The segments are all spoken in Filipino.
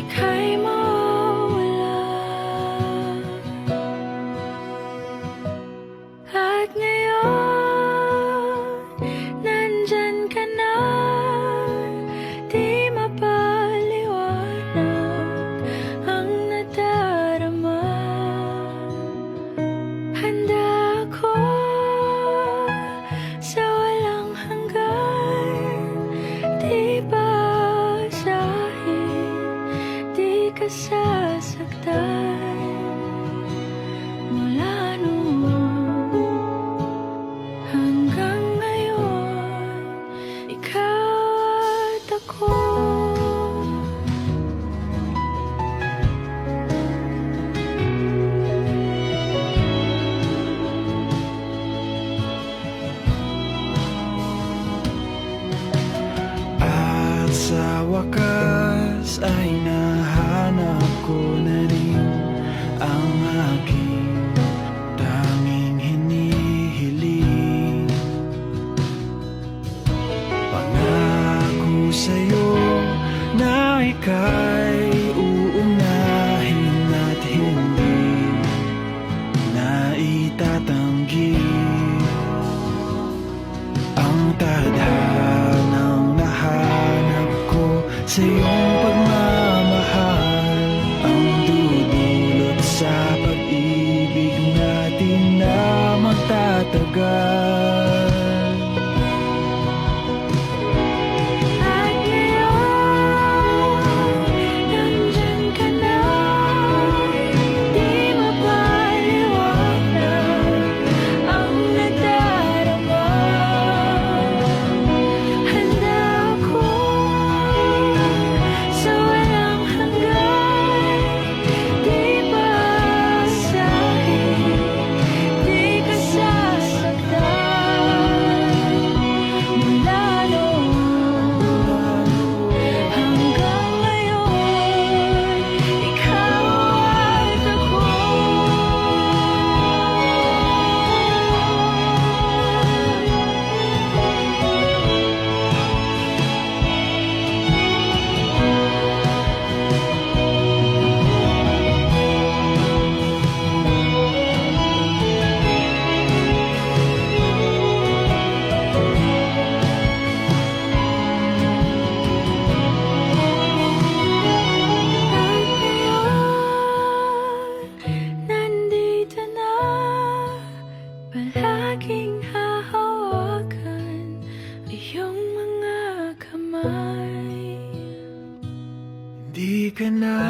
ika'y mawawala. At ngayon, nandyan ka na, di mapaliwanag ang nadarama. Handa ako sa walang hanggan, di basahin, di ka sasaktan. Mula noon hanggang ngayon, ikaw at ako. At sa wakas ay nahanap ko na rin ang aking tanging hinihiling. Pangako sa'yo na ika'y uunahin at hindi na itatanggi ang tadhanang nahanap ko sa iyong pagmamahal, ang dudulot sa pag-ibig natin na magtatagal. At ngayon, nandyan ka na, di mapaliwanag ang nadarama. Handa ako sa walang hanggan, di basahin, di ka sasaktan. Mula noon hanggang ngayon, ikaw at ako. At ngayon, nandito na, palaging hahawakan iyong mga kamay. Di ka na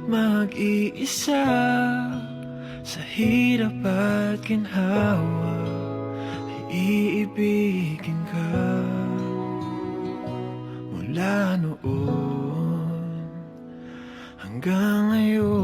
mag-iisa sa hirap at ginhawa, ay iibigin ka. Mula noon hanggang ngayon.